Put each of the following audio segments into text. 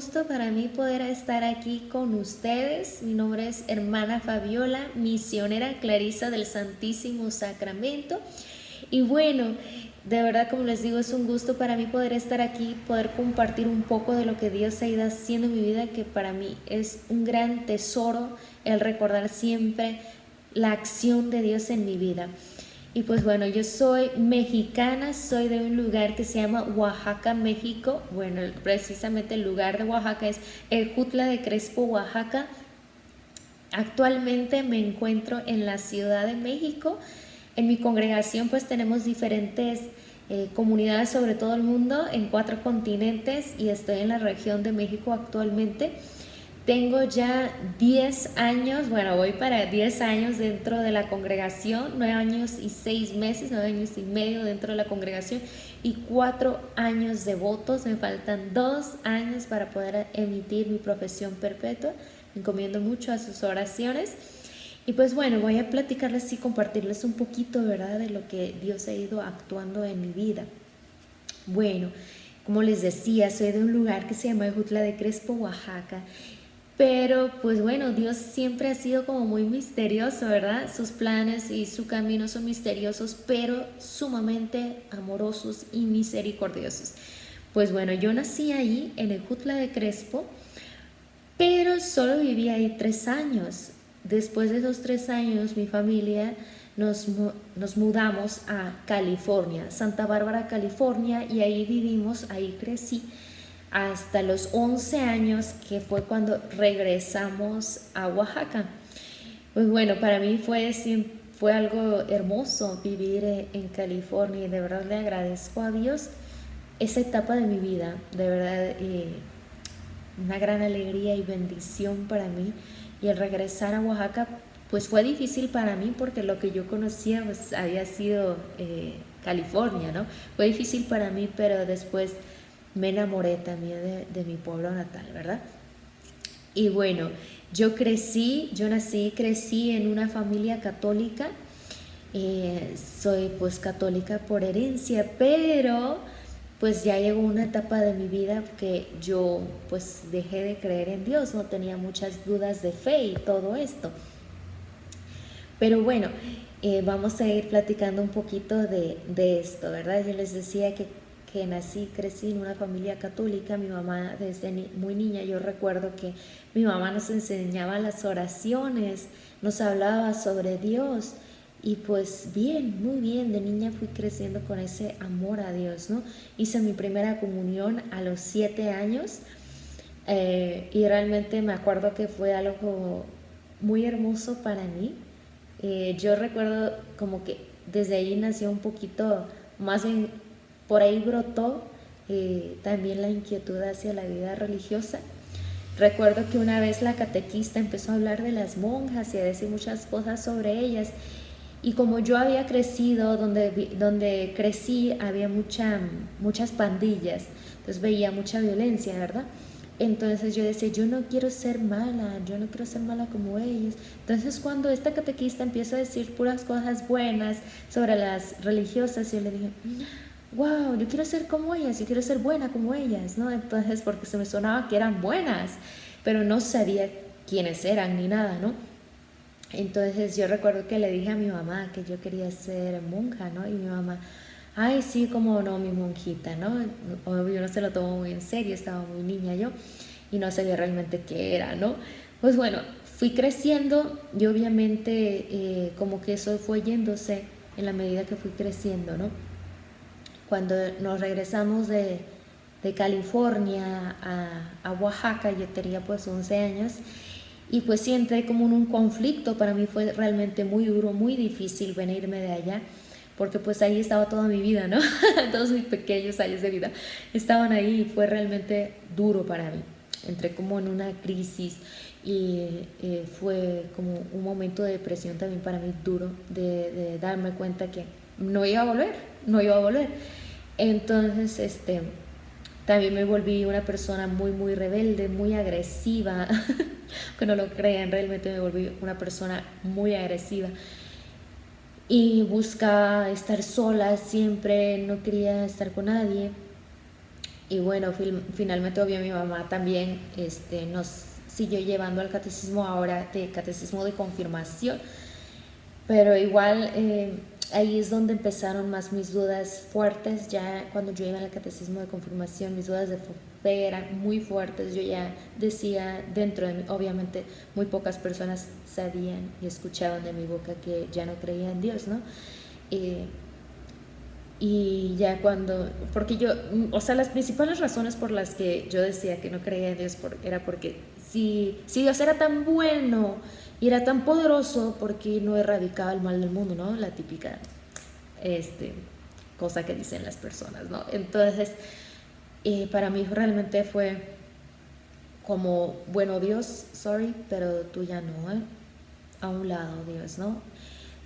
gusto para mí poder estar aquí con ustedes. Mi nombre es hermana Fabiola, misionera Clarisa del Santísimo Sacramento. Y bueno, de verdad, como les digo, es un gusto para mí poder estar aquí, poder compartir un poco de lo que Dios ha ido haciendo en mi vida, que para mí es un gran tesoro el recordar siempre la acción de Dios en mi vida. Y pues bueno, yo soy mexicana, soy de un lugar que se llama Oaxaca, México. Bueno, precisamente el lugar de Oaxaca es Ejutla de Crespo, Oaxaca. Actualmente me encuentro en la Ciudad de México. En mi congregación pues tenemos diferentes comunidades sobre todo el mundo, en 4 continentes, y estoy en la región de México actualmente. Tengo ya 10 años, bueno, voy para 10 años dentro de la congregación, 9 años y 6 meses, 9 años y medio dentro de la congregación y 4 años de votos. Me faltan 2 años para poder emitir mi profesión perpetua. Me encomiendo mucho a sus oraciones. Y pues bueno, voy a platicarles y compartirles un poquito, ¿verdad?, de lo que Dios ha ido actuando en mi vida. Bueno, como les decía, soy de un lugar que se llama Ejutla de Crespo, Oaxaca. Pero pues bueno, Dios siempre ha sido como muy misterioso, ¿verdad? Sus planes y su camino son misteriosos, pero sumamente amorosos y misericordiosos. Pues bueno, yo nací ahí en Ejutla de Crespo, pero solo viví ahí 3 años. Después de esos 3 años, mi familia nos mudamos a California, Santa Bárbara, California, y ahí vivimos, ahí crecí hasta los 11 años, que fue cuando regresamos a Oaxaca. Pues bueno, para mí fue algo hermoso vivir en California, y de verdad le agradezco a Dios esa etapa de mi vida. De verdad, una gran alegría y bendición para mí. Y el regresar a Oaxaca pues fue difícil para mí, porque lo que yo conocía pues había sido California, ¿no? Fue difícil para mí, pero después me enamoré también de mi pueblo natal, ¿verdad? Y bueno, yo nací y crecí en una familia católica. Soy pues católica por herencia, pero pues ya llegó una etapa de mi vida que yo pues dejé de creer en Dios, no tenía muchas dudas de fe y todo esto. Pero bueno, vamos a ir platicando un poquito de esto, ¿verdad? Yo les decía que nací, crecí en una familia católica. Mi mamá desde muy niña, yo recuerdo que mi mamá nos enseñaba las oraciones, nos hablaba sobre Dios. Y pues bien, muy bien, de niña fui creciendo con ese amor a Dios, ¿no? Hice mi primera comunión a los 7 años, y realmente me acuerdo que fue algo muy hermoso para mí. Yo recuerdo como que desde ahí nació un poquito, más bien por ahí brotó también la inquietud hacia la vida religiosa. Recuerdo que una vez la catequista empezó a hablar de las monjas y a decir muchas cosas sobre ellas. Y como yo había crecido, donde crecí había muchas pandillas, entonces veía mucha violencia, ¿verdad? Entonces yo decía, yo no quiero ser mala, yo no quiero ser mala como ellos. Entonces cuando esta catequista empieza a decir puras cosas buenas sobre las religiosas, yo le dije, wow, yo quiero ser como ellas, yo quiero ser buena como ellas, ¿no? Entonces, porque se me sonaba que eran buenas, pero no sabía quiénes eran ni nada, ¿no? Entonces yo recuerdo que le dije a mi mamá que yo quería ser monja, ¿no? Y mi mamá, ay, sí, como no, mi monjita, ¿no? Obvio, no se lo tomó muy en serio, estaba muy niña yo y no sabía realmente qué era, ¿no? Pues bueno, fui creciendo y obviamente como que eso fue yéndose en la medida que fui creciendo, ¿no? Cuando nos regresamos de California a Oaxaca, yo tenía pues 11 años. Y pues sí, entré como en un conflicto. Para mí fue realmente muy duro, muy difícil venirme de allá, porque pues ahí estaba toda mi vida, ¿no? Todos mis pequeños años de vida estaban ahí, y fue realmente duro para mí. Entré como en una crisis, y fue como un momento de depresión también para mí duro, de darme cuenta que no iba a volver, no iba a volver. Entonces, también me volví una persona muy, muy rebelde, muy agresiva. Que no lo crean, realmente me volví una persona muy agresiva. Y buscaba estar sola siempre, no quería estar con nadie. Y bueno, finalmente obvio mi mamá también nos siguió llevando al catecismo ahora, de catecismo de confirmación, pero igual ahí es donde empezaron más mis dudas fuertes. Ya cuando yo iba al catecismo de confirmación, mis dudas de fe eran muy fuertes. Yo ya decía dentro de mí, obviamente muy pocas personas sabían y escuchaban de mi boca que ya no creía en Dios, ¿no? Eh, y ya cuando, porque yo, o sea, las principales razones por las que yo decía que no creía en Dios era porque si Dios era tan bueno y era tan poderoso, porque no erradicaba el mal del mundo, ¿no? La típica este, cosa que dicen las personas, ¿no? Entonces, para mí realmente fue como, bueno, Dios, sorry, pero tú ya no, ¿eh? A un lado, Dios, ¿no?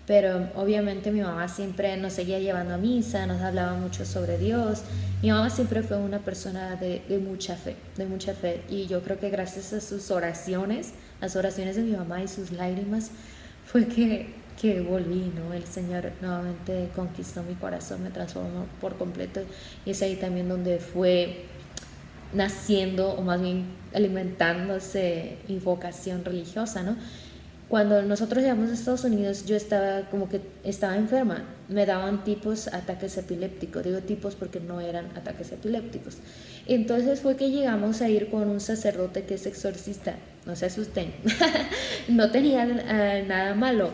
Pero obviamente mi mamá siempre nos seguía llevando a misa, nos hablaba mucho sobre Dios. Mi mamá siempre fue una persona de mucha fe, de mucha fe. Y yo creo que gracias a sus oraciones, las oraciones de mi mamá y sus lágrimas, fue que volví, ¿no? El Señor nuevamente conquistó mi corazón, me transformó por completo. Y es ahí también donde fue naciendo, o más bien alimentándose mi vocación religiosa, ¿no? Cuando nosotros llegamos a Estados Unidos, yo estaba como que estaba enferma. Me daban tipos ataques epilépticos. Digo tipos porque no eran ataques epilépticos. Entonces fue que llegamos a ir con un sacerdote que es exorcista. No se asusten. No tenía nada malo.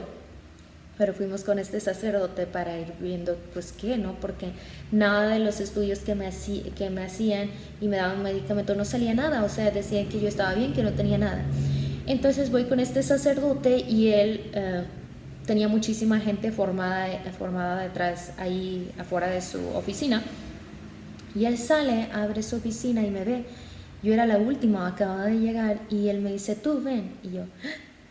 Pero fuimos con este sacerdote para ir viendo pues qué, ¿no? Porque nada de los estudios que me hacían y me daban medicamentos no salía nada. O sea, decían que yo estaba bien, que no tenía nada. Entonces voy con este sacerdote y él tenía muchísima gente formada detrás, ahí afuera de su oficina. Y él sale, abre su oficina y me ve. Yo era la última, acababa de llegar, y él me dice, tú ven. Y yo,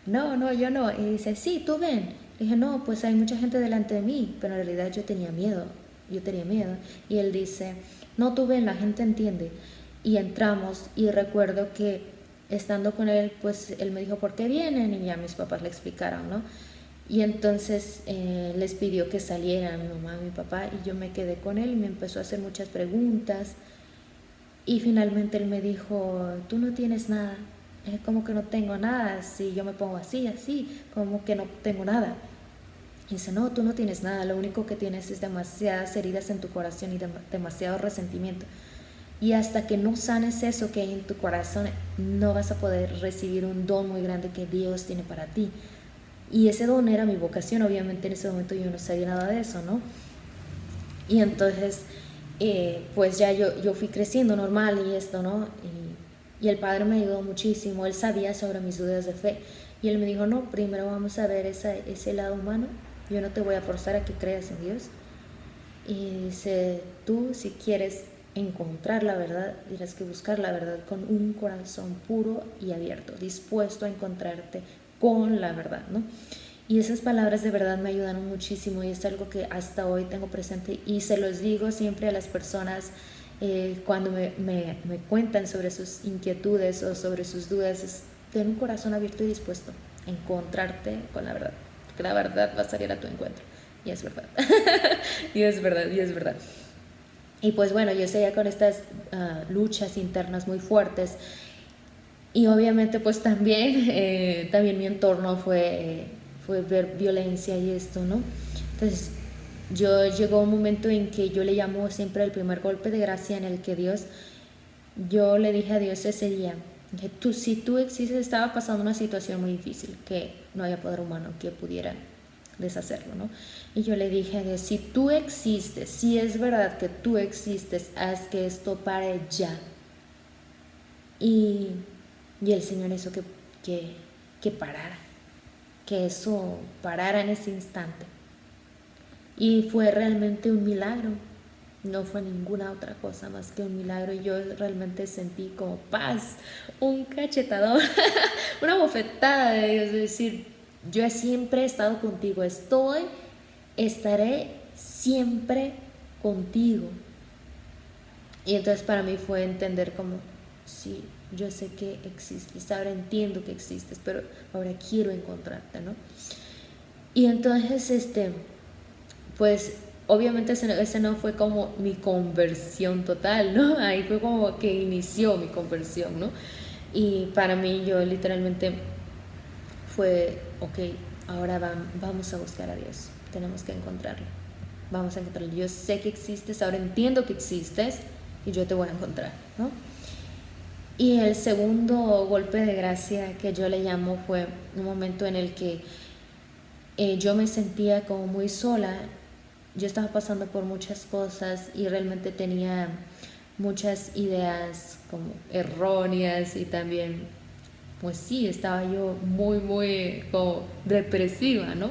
no, yo no. Y dice, sí, tú ven. Le dije, no, pues hay mucha gente delante de mí, pero en realidad yo tenía miedo. Y él dice, no, tú ven, la gente entiende. Y entramos y recuerdo que estando con él, pues él me dijo, ¿por qué vienen? Y ya mis papás le explicaron, ¿no? Y entonces les pidió que salieran mi mamá y mi papá, y yo me quedé con él y me empezó a hacer muchas preguntas. Y finalmente él me dijo, tú no tienes nada. Es como que no tengo nada, si yo me pongo así, como que no tengo nada. Y dice, no, tú no tienes nada, lo único que tienes es demasiadas heridas en tu corazón y demasiado resentimiento. Y hasta que no sanes eso que hay en tu corazón, no vas a poder recibir un don muy grande que Dios tiene para ti. Y ese don era mi vocación. Obviamente en ese momento yo no sabía nada de eso, ¿no? Y entonces, pues ya yo fui creciendo normal y esto, ¿no? Y el padre me ayudó muchísimo. Él sabía sobre mis dudas de fe. Y él me dijo, no, primero vamos a ver ese lado humano. Yo no te voy a forzar a que creas en Dios. Y dice, tú si quieres encontrar la verdad, tienes que buscar la verdad con un corazón puro y abierto, dispuesto a encontrarte con la verdad, ¿no? Y esas palabras de verdad me ayudaron muchísimo, y es algo que hasta hoy tengo presente y se los digo siempre a las personas cuando me cuentan sobre sus inquietudes o sobre sus dudas. Es ten un corazón abierto y dispuesto a encontrarte con la verdad, que la verdad va a salir a tu encuentro. Y es verdad. y es verdad. Y pues bueno, yo seguía con estas luchas internas muy fuertes. Y obviamente pues también mi entorno fue ver violencia y esto, ¿no? Entonces llegó un momento en que yo le llamo siempre el primer golpe de gracia, en el que yo le dije a Dios ese día, si tú existes, estaba pasando una situación muy difícil, que no había poder humano que pudiera deshacerlo, ¿no? Y yo le dije a Dios, si tú existes, si es verdad que tú existes, haz que esto pare ya. Y el Señor hizo que parara, que eso parara en ese instante. Y fue realmente un milagro, no fue ninguna otra cosa más que un milagro. Y yo realmente sentí como paz, un cachetadón, una bofetada de Dios, es decir, yo siempre he estado contigo, estaré siempre contigo. Y entonces para mí fue entender como, sí, yo sé que existes, ahora entiendo que existes, pero ahora quiero encontrarte, ¿no? Y entonces, pues obviamente ese no fue como mi conversión total, ¿no? Ahí fue como que inició mi conversión, ¿no? Y para mí yo literalmente fue, ok, ahora vamos a buscar a Dios, tenemos que encontrarlo, vamos a encontrarlo. Yo sé que existes, ahora entiendo que existes y yo te voy a encontrar, ¿no? Y el segundo golpe de gracia que yo le llamo fue un momento en el que yo me sentía como muy sola. Yo estaba pasando por muchas cosas y realmente tenía muchas ideas como erróneas y también, pues sí, estaba yo muy como depresiva, ¿no?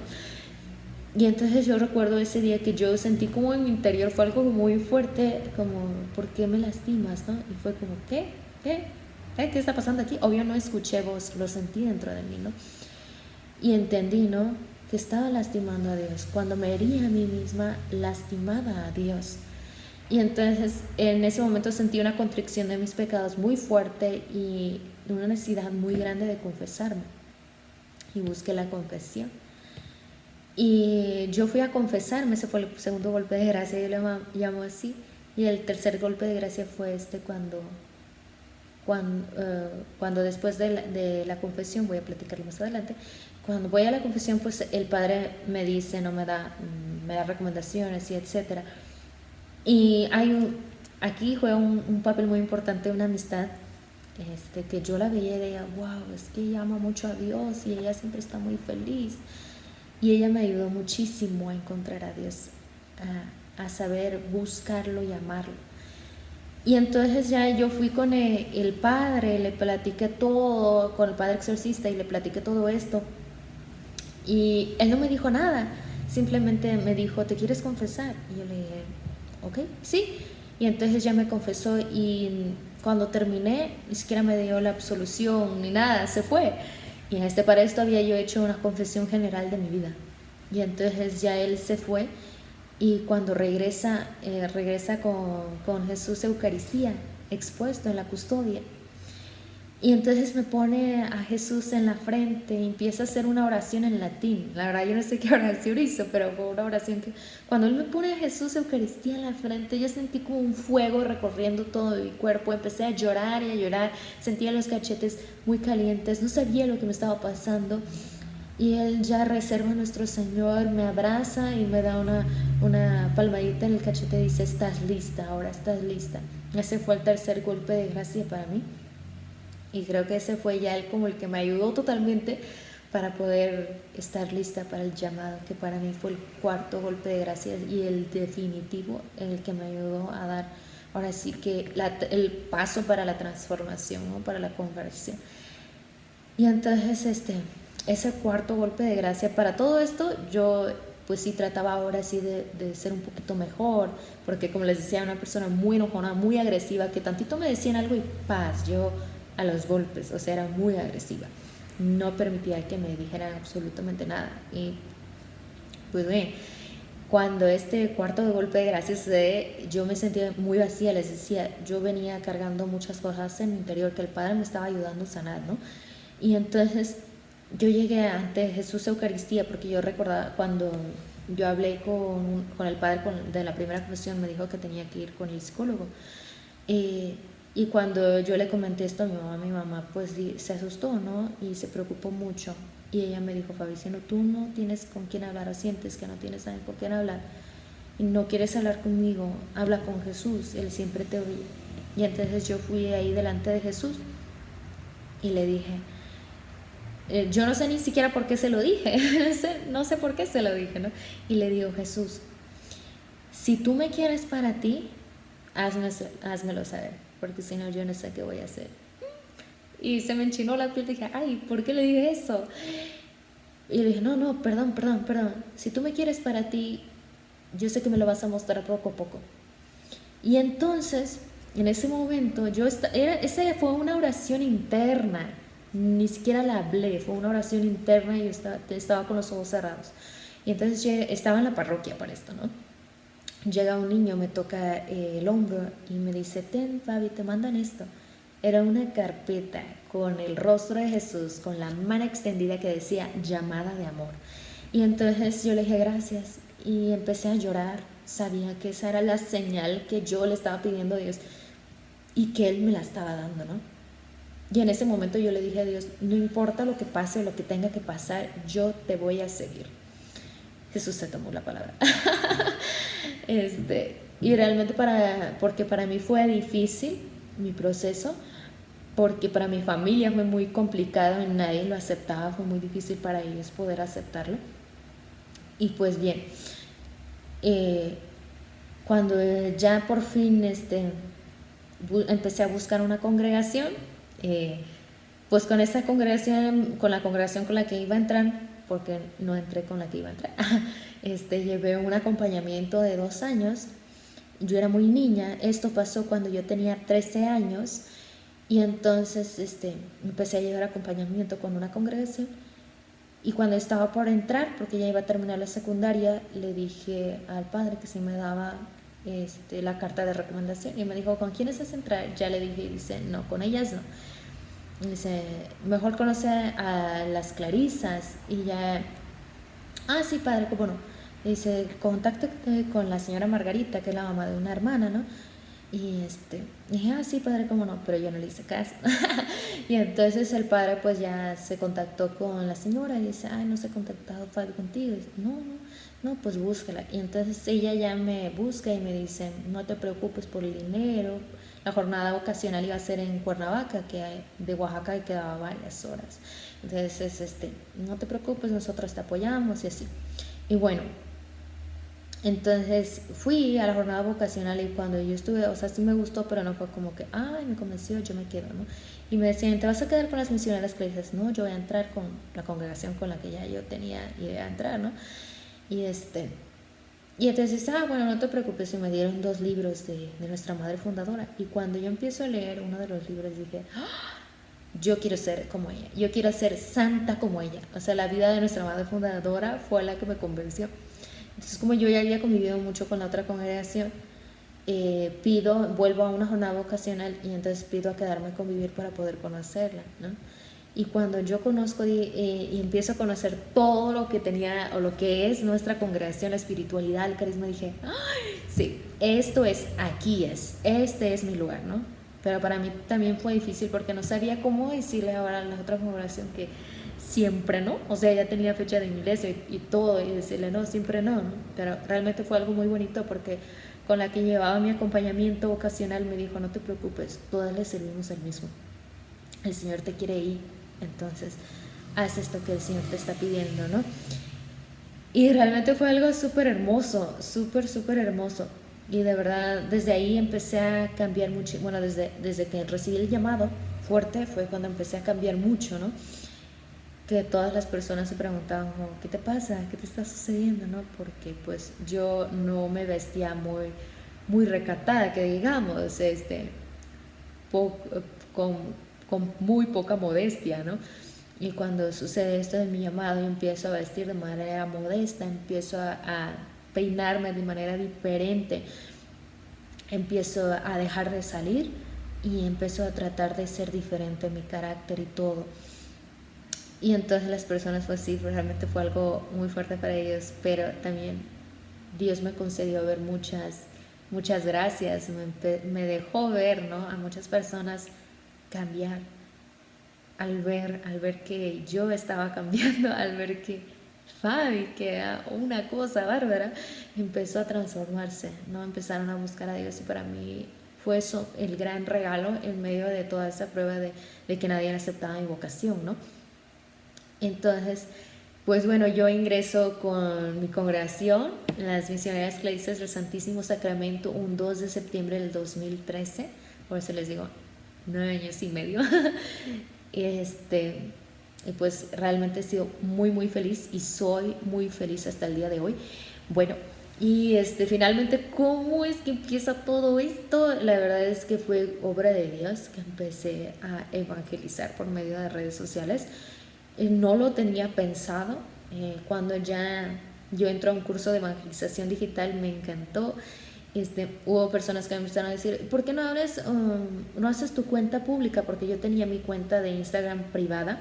Y entonces yo recuerdo ese día que yo sentí como en mi interior fue algo muy fuerte, como, ¿por qué me lastimas, no? Y fue como, ¿qué? ¿Qué? ¿Qué está pasando aquí? Obvio no escuché voz, lo sentí dentro de mí, ¿no? Y entendí, ¿no? Que estaba lastimando a Dios. Cuando me hería a mí misma, lastimaba a Dios. Y entonces en ese momento sentí una contrición de mis pecados muy fuerte y una necesidad muy grande de confesarme. Y busqué la confesión. Y yo fui a confesarme, ese fue el segundo golpe de gracia, yo le llamo así. Y el tercer golpe de gracia fue cuando después de la confesión, voy a platicarlo más adelante, cuando voy a la confesión, pues el padre me dice, no me da recomendaciones y etcétera. Y aquí juega un papel muy importante una amistad, que yo la veía y decía, wow, es que ella ama mucho a Dios y ella siempre está muy feliz. Y ella me ayudó muchísimo a encontrar a Dios, a saber buscarlo y amarlo. Y entonces ya yo fui con el padre, le platiqué todo, con el padre exorcista y le platiqué todo esto. Y él no me dijo nada, simplemente me dijo, ¿te quieres confesar? Y yo le dije, ok, sí. Y entonces ya me confesó y cuando terminé, ni siquiera me dio la absolución ni nada, se fue. Y para esto había yo hecho una confesión general de mi vida. Y entonces ya él se fue y cuando regresa con Jesús Eucaristía expuesto en la custodia. Y entonces me pone a Jesús en la frente y empieza a hacer una oración en latín. La verdad yo no sé qué oración hizo, pero fue una oración que cuando él me pone a Jesús Eucaristía en la frente, yo sentí como un fuego recorriendo todo mi cuerpo. Empecé a llorar y a llorar, sentía los cachetes muy calientes, no sabía lo que me estaba pasando. Y él ya reserva a nuestro Señor, me abraza y me da una palmadita en el cachete y dice, estás lista, ahora estás lista. Ese fue el tercer golpe de gracia para mí. Y creo que ese fue ya como el que me ayudó totalmente para poder estar lista para el llamado, que para mí fue el cuarto golpe de gracia y el definitivo en el que me ayudó a dar, ahora sí que el paso para la transformación, ¿no? Para la conversión. Y entonces ese cuarto golpe de gracia, para todo esto yo pues sí trataba ahora sí de ser un poquito mejor, porque como les decía, una persona muy enojona, muy agresiva, que tantito me decían algo y paz, yo a los golpes, o sea, era muy agresiva, no permitía que me dijeran absolutamente nada. Y pues bien, cuando este cuarto de golpe de gracia yo me sentía muy vacía, les decía, yo venía cargando muchas cosas en mi interior que el Padre me estaba ayudando a sanar, ¿no? Y entonces yo llegué ante Jesús Eucaristía porque yo recordaba cuando yo hablé con el padre de la primera confesión, me dijo que tenía que ir con el psicólogo. Y cuando yo le comenté esto a mi mamá pues se asustó, ¿no? Y se preocupó mucho. Y ella me dijo, Fabriciano, tú no tienes con quién hablar, o sientes que no tienes nadie con quién hablar y no quieres hablar conmigo, habla con Jesús, Él siempre te oye. Y entonces yo fui ahí delante de Jesús y le dije, yo no sé ni siquiera por qué se lo dije, no sé por qué se lo dije, ¿no? Y le digo, Jesús, si tú me quieres para ti, házmelo saber, porque si no yo no sé qué voy a hacer. Y se me enchinó la piel y dije, ay, ¿por qué le dije eso? Y le dije, no, perdón, si tú me quieres para ti, yo sé que me lo vas a mostrar poco a poco. Y entonces, en ese momento, esa fue una oración interna, ni siquiera la hablé, fue una oración interna y yo estaba con los ojos cerrados. Y entonces estaba en la parroquia para esto, ¿no? Llega un niño, me toca el hombro y me dice, ten, Fabi, te mandan esto. Era una carpeta con el rostro de Jesús, con la mano extendida que decía llamada de amor. Y entonces yo le dije gracias y empecé a llorar sabía que esa era la señal que yo le estaba pidiendo a Dios y que Él me la estaba dando, ¿no? Y en ese momento yo le dije a Dios, no importa lo que pase, lo que tenga que pasar, yo te voy a seguir. Jesús se tomó la palabra. Y realmente porque para mí fue difícil mi proceso, porque para mi familia fue muy complicado y nadie lo aceptaba, fue muy difícil para ellos poder aceptarlo. Y pues bien, cuando ya por fin empecé a buscar una congregación, pues con esa congregación, con la congregación con la que iba a entrar, porque no entré con la que iba a entrar, llevé un acompañamiento de 2 años. Yo era muy niña, esto pasó cuando yo tenía 13 años y entonces empecé a llevar acompañamiento con una congregación. Y cuando estaba por entrar, porque ya iba a terminar la secundaria, le dije al padre que si me daba la carta de recomendación. Y me dijo, ¿con quiénes vas a entrar? Ya le dije, y dice, no, con ellas no. Y dice, mejor conoce a las Clarisas. Y ya, sí, padre, ¿cómo no? Y dice, contáctate con la señora Margarita, que es la mamá de una hermana, ¿no? Y dije, sí, padre, cómo no, pero yo no le hice caso. Y entonces el padre pues ya se contactó con la señora y dice, no se ha contactado Fabi contigo. Y dice, no, pues búsquela. Y entonces ella ya me busca y me dice, no te preocupes por el dinero. La jornada vocacional iba a ser en Cuernavaca, que de Oaxaca quedaba varias horas. Entonces, no te preocupes, nosotros te apoyamos y así. Y bueno, entonces fui a la jornada vocacional y cuando yo estuve, o sea, sí me gustó, pero no fue como que, me convenció, yo me quedo, ¿no? Y me decían, ¿te vas a quedar con las misioneras Clarisas? No, yo voy a entrar con la congregación con la que ya yo tenía idea de entrar, ¿no? Y entonces, bueno, no te preocupes, y me dieron 2 libros de nuestra madre fundadora. Y cuando yo empiezo a leer uno de los libros dije, yo quiero ser como ella, yo quiero ser santa como ella. O sea, la vida de nuestra madre fundadora fue la que me convenció. Entonces, como yo ya había convivido mucho con la otra congregación, vuelvo a una jornada vocacional y entonces pido a quedarme a convivir para poder conocerla, ¿no? Y cuando yo conozco y empiezo a conocer todo lo que tenía o lo que es nuestra congregación, la espiritualidad, el carisma, dije, sí, este es mi lugar, ¿no? Pero para mí también fue difícil porque no sabía cómo decirle ahora a la otra congregación que siempre no, o sea, ya tenía fecha de iglesia y todo, y decirle no, siempre no, ¿no? Pero realmente fue algo muy bonito porque con la que llevaba mi acompañamiento vocacional me dijo, no te preocupes, todas le servimos al mismo, el Señor te quiere ir, entonces haz esto que el Señor te está pidiendo, ¿no? Y realmente fue algo súper hermoso, súper hermoso. Y de verdad, desde ahí empecé a cambiar mucho. Bueno, desde que recibí el llamado fuerte fue cuando empecé a cambiar mucho, ¿no? Que todas las personas se preguntaban, ¿qué te pasa? ¿Qué te está sucediendo? ¿No? Porque pues yo no me vestía muy recatada, que digamos, con muy poca modestia, ¿no? Y cuando sucede esto de mi llamado, yo empiezo a vestir de manera modesta, empiezo a peinarme de manera diferente, empiezo a dejar de salir y empiezo a tratar de ser diferente en mi carácter y todo. Y entonces las personas pues sí, realmente fue algo muy fuerte para ellos, pero también Dios me concedió ver muchas gracias, me dejó ver, ¿no? A muchas personas cambiar al ver que yo estaba cambiando, al ver que Fabi, que era una cosa bárbara, empezó a transformarse, ¿no? Empezaron a buscar a Dios y para mí fue eso el gran regalo en medio de toda esa prueba de que nadie aceptaba mi vocación, ¿no? Entonces, pues bueno, yo ingreso con mi congregación, las Misioneras Clarisas del Santísimo Sacramento, un 2 de septiembre del 2013, por eso les digo, 9 años y medio. Y pues realmente he sido muy feliz y soy muy feliz hasta el día de hoy. Bueno, y finalmente, ¿cómo es que empieza todo esto? La verdad es que fue obra de Dios que empecé a evangelizar por medio de redes sociales. No lo tenía pensado. Cuando ya yo entro a un curso de evangelización digital me encantó. Hubo personas que me empezaron a decir, ¿por qué no haces tu cuenta pública? Porque yo tenía mi cuenta de Instagram privada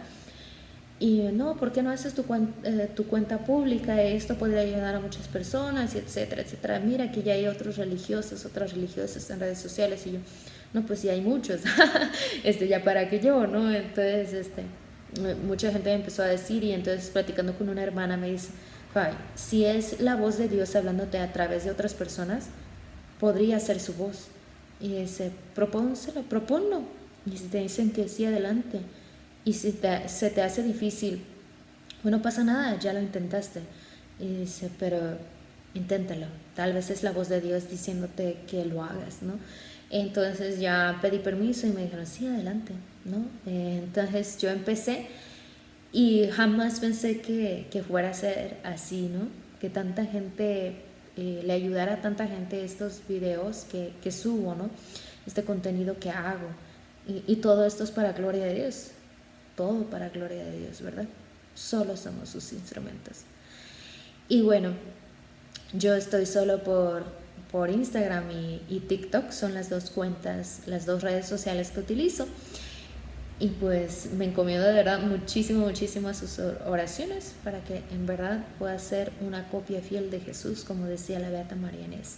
Y no, ¿por qué no haces tu cuenta pública? Esto podría ayudar a muchas personas, y etcétera, etcétera. Mira que ya hay otras religiosas en redes sociales. Y yo, no, pues sí hay muchos. Ya para que yo, ¿no? Entonces, mucha gente me empezó a decir, y entonces platicando con una hermana me dice, Fay, si es la voz de Dios hablándote a través de otras personas, podría ser su voz. Y dice, proponlo. Y si te dicen que sí, adelante. Y si se te hace difícil, bueno, no pasa nada, ya lo intentaste. Y dice, pero inténtalo. Tal vez es la voz de Dios diciéndote que lo hagas, ¿no? Entonces ya pedí permiso y me dijeron, sí, adelante, ¿no? Entonces yo empecé y jamás pensé que fuera a ser así, ¿no? Que tanta gente, le ayudara a tanta gente estos videos que subo, ¿no? Este contenido que hago. Y todo esto es para gloria de Dios. Todo para gloria de Dios, ¿verdad? Solo somos sus instrumentos. Y bueno, yo estoy solo por Instagram y TikTok, son las dos cuentas, las dos redes sociales que utilizo. Y pues me encomiendo de verdad muchísimo a sus oraciones para que en verdad pueda ser una copia fiel de Jesús, como decía la Beata María Inés.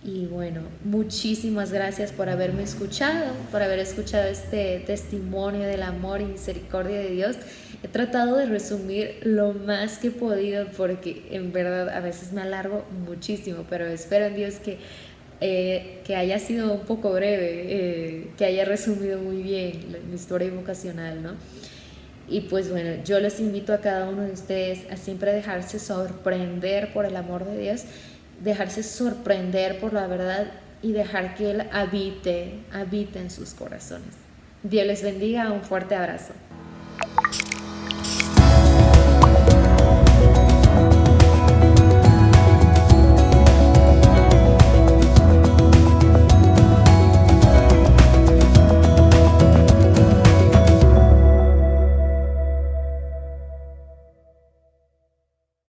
Y bueno, muchísimas gracias por haberme escuchado, por haber escuchado este testimonio del amor y misericordia de Dios. He tratado de resumir lo más que he podido porque en verdad a veces me alargo muchísimo, pero espero en Dios que haya sido un poco breve, que haya resumido muy bien mi historia vocacional, ¿no? Y pues bueno, yo les invito a cada uno de ustedes a siempre dejarse sorprender por el amor de Dios, dejarse sorprender por la verdad y dejar que Él habite en sus corazones. Dios les bendiga, un fuerte abrazo.